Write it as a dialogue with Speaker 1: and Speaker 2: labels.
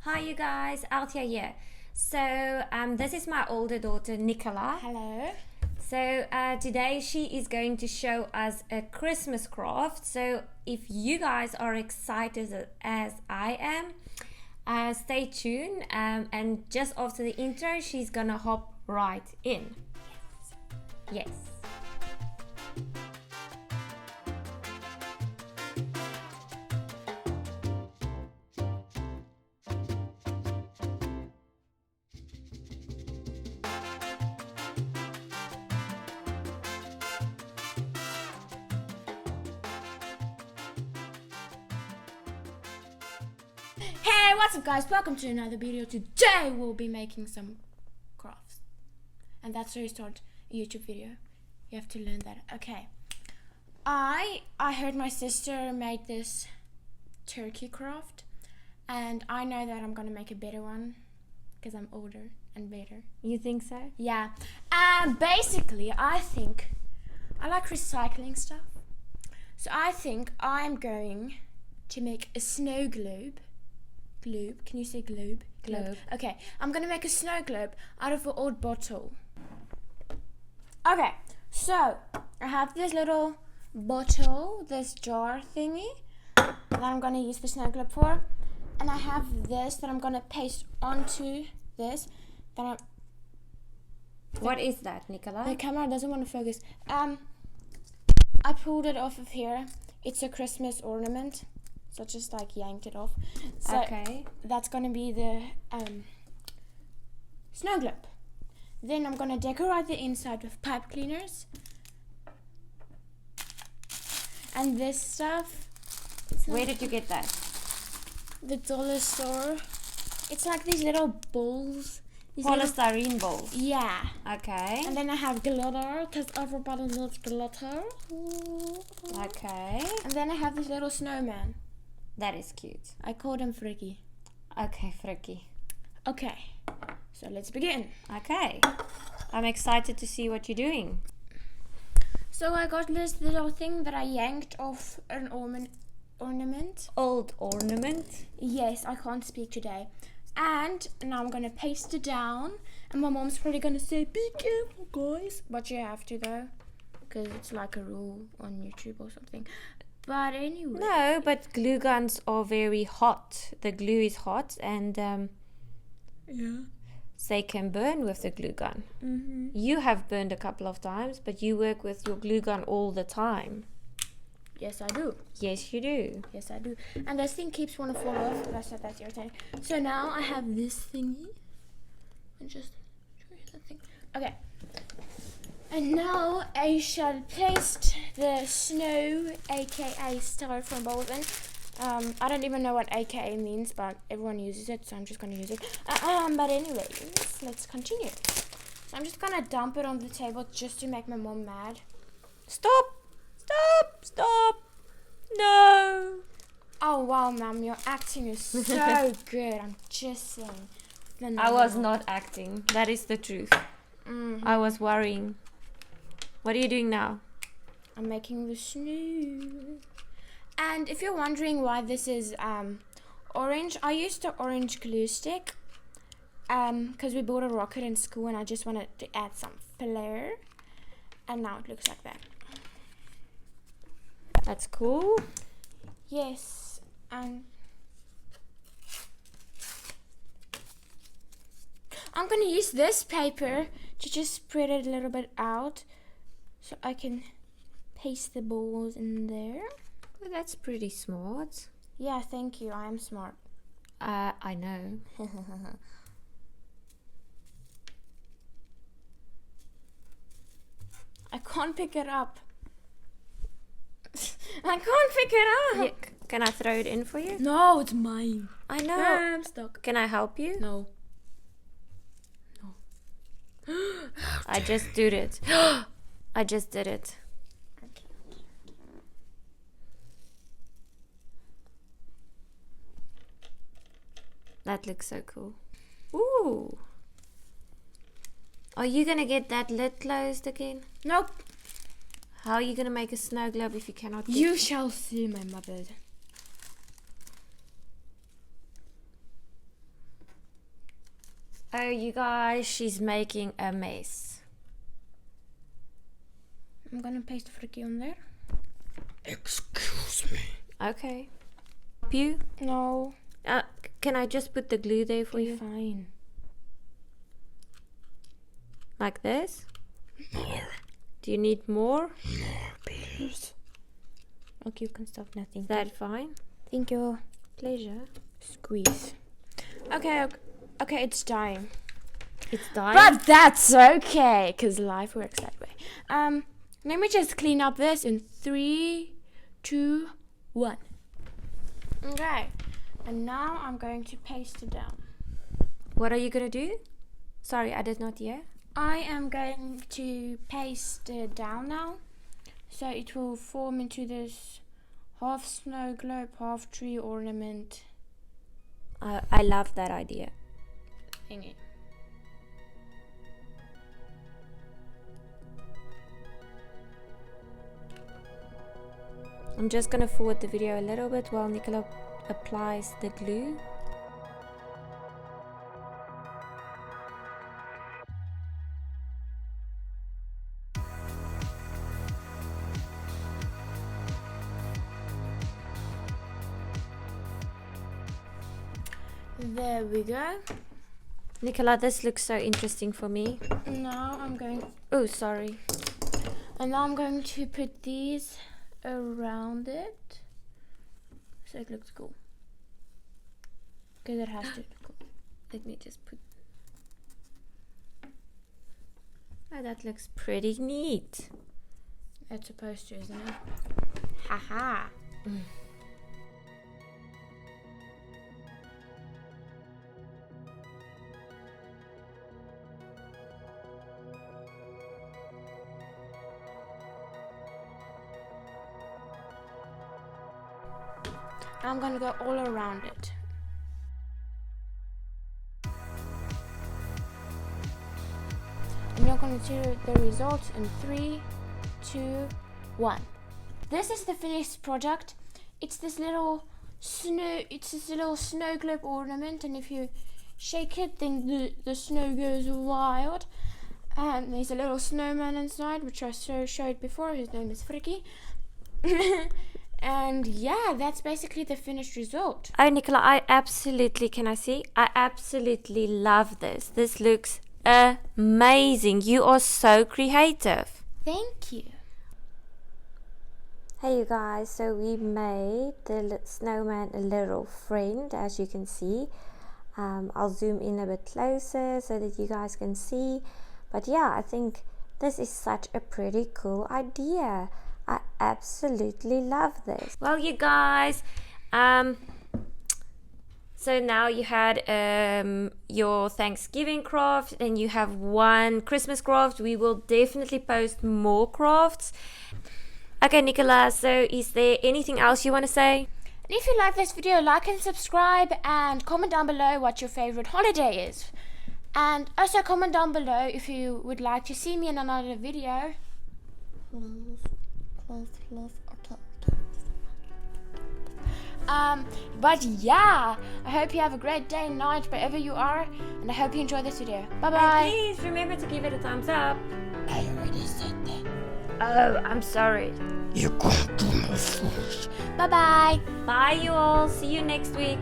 Speaker 1: Hi you guys, Altia here. So this is my older daughter Nicola.
Speaker 2: Hello.
Speaker 1: So today she is going to show us a Christmas craft. So if you guys are excited as I am, stay tuned and just after the intro she's gonna hop right in. Yes.
Speaker 2: Hey, what's up guys? Welcome to another video. Today we'll be making some crafts. And that's how you start a YouTube video. You have to learn that. Okay. I heard my sister made this turkey craft. And I know that I'm gonna make a better one. Because I'm older and better.
Speaker 1: You think so?
Speaker 2: Yeah. Basically, I think I like recycling stuff. So I think I'm going to make a snow globe. Globe. Can you say globe?
Speaker 1: Globe.
Speaker 2: Okay. I'm going to make a snow globe out of an old bottle. Okay. So, I have this little bottle, this jar thingy that I'm going to use the snow globe for. And I have this that I'm going to paste onto this.
Speaker 1: What is that, Nicola?
Speaker 2: The camera doesn't want to focus. I pulled it off of here. It's a Christmas ornament. So I just like yanked it off. So
Speaker 1: okay.
Speaker 2: that's gonna be the snow globe. Then I'm gonna decorate the inside with pipe cleaners. And this stuff.
Speaker 1: Where did you get that?
Speaker 2: The dollar store. It's like these little balls.
Speaker 1: Polystyrene balls.
Speaker 2: Yeah.
Speaker 1: Okay.
Speaker 2: And then I have glitter, because everybody loves glitter.
Speaker 1: Okay.
Speaker 2: And then I have this little snowman.
Speaker 1: That is cute.
Speaker 2: I called him Fricky.
Speaker 1: Okay, Frikkie.
Speaker 2: Okay, so let's begin.
Speaker 1: Okay. I'm excited to see what you're doing.
Speaker 2: So I got this little thing that I yanked off an ornament.
Speaker 1: Old ornament.
Speaker 2: Yes, I can't speak today. And now I'm gonna paste it down. And my mom's probably gonna say, be careful, guys. But you have to though, because it's like a rule on YouTube or something. But anyway.
Speaker 1: No, but glue guns are very hot. The glue is hot and
Speaker 2: Yeah.
Speaker 1: they can burn with the glue gun.
Speaker 2: Mm-hmm.
Speaker 1: You have burned a couple of times, but you work with your glue gun all the time.
Speaker 2: Yes, I do.
Speaker 1: Yes, you do.
Speaker 2: Yes, I do. And this thing keeps wanting to fall off. That's irritating. So now I have this thingy. And just show you that thing. Okay. And now I shall place the snow, aka styrofoam balls in. I don't even know what aka means, but everyone uses it, so I'm just going to use it. But anyways, let's continue. So I'm just going to dump it on the table just to make my mom mad.
Speaker 1: Stop! Stop! Stop! No!
Speaker 2: Oh wow, Mom, your acting is so good. I'm just saying.
Speaker 1: I was not acting. That is the truth.
Speaker 2: Mm-hmm.
Speaker 1: I was worrying. What are you doing now?
Speaker 2: I'm making the snow. And if you're wondering why this is orange, I used the orange glue stick because we bought a rocket in school and I just wanted to add some flair. And now it looks like that.
Speaker 1: That's cool.
Speaker 2: Yes, and I'm gonna use this paper to just spread it a little bit out so I can paste the balls in there.
Speaker 1: Well, that's pretty smart.
Speaker 2: Yeah, thank you. I am smart.
Speaker 1: I know.
Speaker 2: I can't pick it up. I can't pick it up.
Speaker 1: Yeah, can I throw it in for you?
Speaker 2: No, it's mine.
Speaker 1: I know.
Speaker 2: I'm stuck.
Speaker 1: Can I help you?
Speaker 2: No.
Speaker 1: I just did it. I just did it. That looks so cool. Ooh. Are you gonna get that lid closed again?
Speaker 2: Nope.
Speaker 1: How are you gonna make a snow globe if you cannot get
Speaker 2: You shall see, my mother.
Speaker 1: Oh, you guys, she's making a mess.
Speaker 2: I'm gonna paste Fricky on there.
Speaker 3: Excuse me.
Speaker 1: Okay. Help you?
Speaker 2: No.
Speaker 1: Can I just put the glue there for you?
Speaker 2: Fine.
Speaker 1: Like this?
Speaker 3: More.
Speaker 1: Do you need more?
Speaker 3: More, please.
Speaker 2: Okay, you can stop nothing.
Speaker 1: Is that fine?
Speaker 2: Thank you.
Speaker 1: Pleasure.
Speaker 2: Squeeze. Okay, it's dying.
Speaker 1: It's dying.
Speaker 2: But that's okay, because life works that way. Let me just clean up this in 3, 2, 1. Okay. And now I'm going to paste it down.
Speaker 1: What are you gonna do? Sorry, I did not hear.
Speaker 2: I am going to paste it down now. So it will form into this half snow globe, half tree ornament
Speaker 1: I love that idea.
Speaker 2: thingy.
Speaker 1: I'm just gonna forward the video a little bit while Nicola applies the glue.
Speaker 2: There we go.
Speaker 1: Nicola, this looks so interesting for me.
Speaker 2: Now I'm going,
Speaker 1: Oh, sorry.
Speaker 2: and now I'm going to put these around it, so it looks cool. Because it has to look cool.
Speaker 1: Let me just put... Oh, that looks pretty neat.
Speaker 2: It's supposed to, isn't it? Haha. I'm gonna go all around it. And you're gonna see the results in 3, 2, 1. This is the finished product. It's this little snow globe ornament, and if you shake it, then the snow goes wild. And there's a little snowman inside, which I showed before. His name is Fricky. And yeah, that's basically the finished result.
Speaker 1: Oh, Nicola, I absolutely love this. This looks amazing. You are so creative.
Speaker 2: Thank you.
Speaker 1: Hey you guys, so we made the snowman a little friend, as you can see. I'll zoom in a bit closer so that you guys can see. But yeah, I think this is such a pretty cool idea. I absolutely love this. Well, you guys, so now you had your Thanksgiving craft and you have one Christmas craft. We will definitely post more crafts. Okay, Nicola, so is there anything else you want to say?
Speaker 2: And if you like this video, like and subscribe, and comment down below what your favorite holiday is. And also comment down below if you would like to see me in another video. But yeah, I hope you have a great day and night wherever you are, and I hope you enjoy this video. Bye bye.
Speaker 1: And please remember to give it a thumbs up.
Speaker 3: I already said that.
Speaker 1: Oh, I'm sorry.
Speaker 3: You can't do no fools.
Speaker 2: Bye bye.
Speaker 1: Bye you all. See you next week.